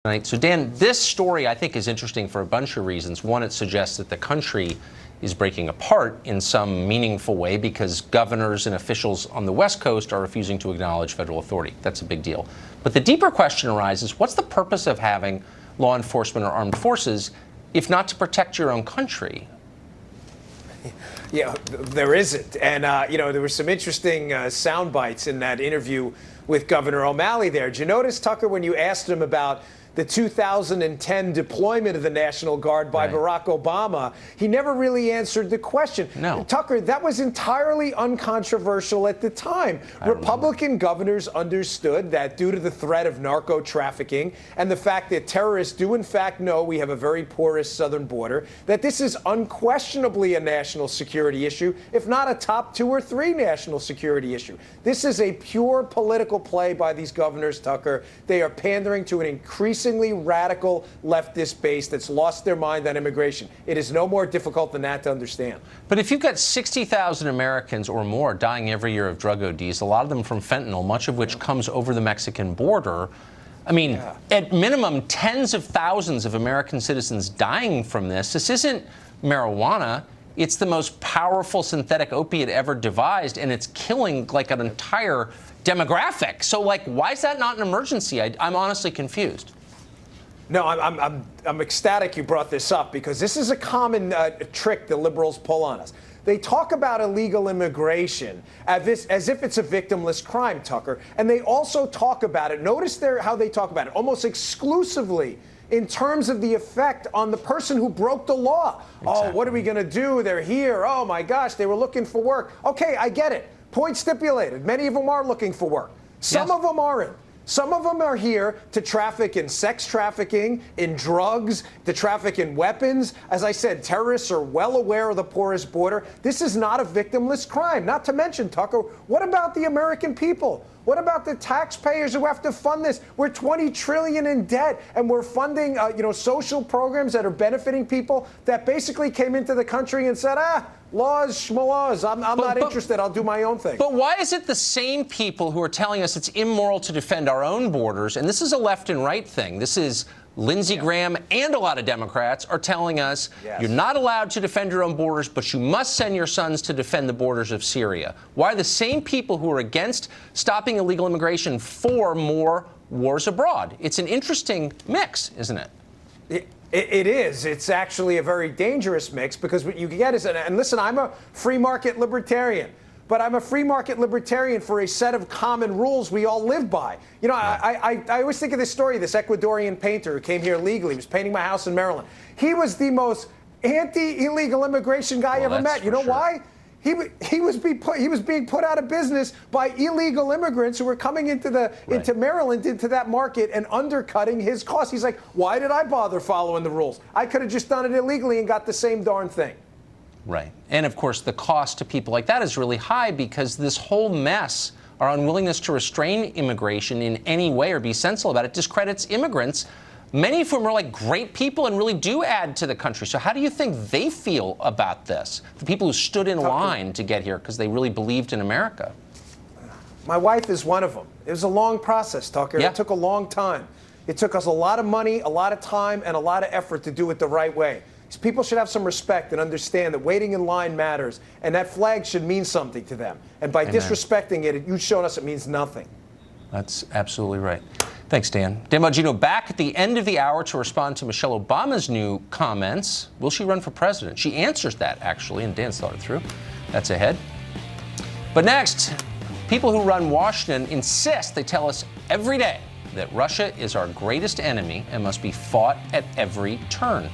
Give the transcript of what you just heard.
Right. So, Dan, this story, I think, is interesting for a bunch of reasons. One, it suggests that the country is breaking apart in some meaningful way because governors and officials on the West Coast are refusing to acknowledge federal authority. That's a big deal. But the deeper question arises, what's the purpose of having law enforcement or armed forces if not to protect your own country? Yeah, there isn't. And, there were some interesting sound bites in that interview with Governor O'Malley there. Did you notice, Tucker, when you asked him about the 2010 deployment of the National Guard by Barack Obama, he never really answered the question. No. Tucker, that was entirely uncontroversial at the time. Republican governors understood that due to the threat of narco trafficking and the fact that terrorists do in fact know we have a very porous southern border, that this is unquestionably a national security issue, if not a top 2 or 3 national security issue. This is a pure political play by these governors, Tucker. They are pandering to an increasingly radical leftist base that's lost their mind on immigration. It is no more difficult than that to understand. But if you've got 60,000 Americans or more dying every year of drug ODs, a lot of them from fentanyl, much of which comes over the Mexican border, I mean, at minimum, tens of thousands of American citizens dying from this. This isn't marijuana. It's the most powerful synthetic opiate ever devised, and it's killing like an entire demographic. So, like, why is that not an emergency? I'm honestly confused. No, I'm ecstatic you brought this up because this is a common trick the liberals pull on us. They talk about illegal immigration as if it's a victimless crime, Tucker, and they also talk about it. Notice how they talk about it almost exclusively in terms of the effect on the person who broke the law. Exactly. Oh, what are we going to do? They're here. Oh, my gosh, they were looking for work. Okay, I get it. Point stipulated. Many of them are looking for work. Some of them aren't. Some of them are here to traffic in sex trafficking, in drugs, to traffic in weapons. As I said, terrorists are well aware of the porous border. This is not a victimless crime. Not to mention, Tucker, what about the American people? What about the taxpayers who have to fund this? We're $20 trillion in debt, and we're funding, social programs that are benefiting people that basically came into the country and said, laws, schmalaws, I'm not interested. I'll do my own thing. But why is it the same people who are telling us it's immoral to defend our own borders, and this is a left and right thing, this is Lindsey Graham and a lot of Democrats are telling us you're not allowed to defend your own borders, but you must send your sons to defend the borders of Syria. Why are the same people who are against stopping illegal immigration for more wars abroad? It's an interesting mix, isn't it? It is. It's actually a very dangerous mix because what you get is, and listen, I'm a free market libertarian. But I'm a free market libertarian for a set of common rules we all live by. I always think of this story, this Ecuadorian painter who came here legally. He was painting my house in Maryland. He was the most anti-illegal immigration guy I ever met. You know why? He was being put out of business by illegal immigrants who were coming into Maryland, into that market, and undercutting his costs. He's like, why did I bother following the rules? I could have just done it illegally and got the same darn thing. Right. And, of course, the cost to people like that is really high because this whole mess, our unwillingness to restrain immigration in any way or be sensible about it, discredits immigrants, many of whom are like great people and really do add to the country. So how do you think they feel about this, the people who stood in line to get here because they really believed in America? My wife is one of them. It was a long process, Tucker. It took a long time. It took us a lot of money, a lot of time, and a lot of effort to do it the right way. People should have some respect and understand that waiting in line matters, and that flag should mean something to them. And by disrespecting it, you've shown us it means nothing. That's absolutely right. Thanks, Dan. Dan Bongino back at the end of the hour to respond to Michelle Obama's new comments. Will she run for president? She answers that, actually, and Dan's thought it through. That's ahead. But next, people who run Washington insist, they tell us every day, that Russia is our greatest enemy and must be fought at every turn.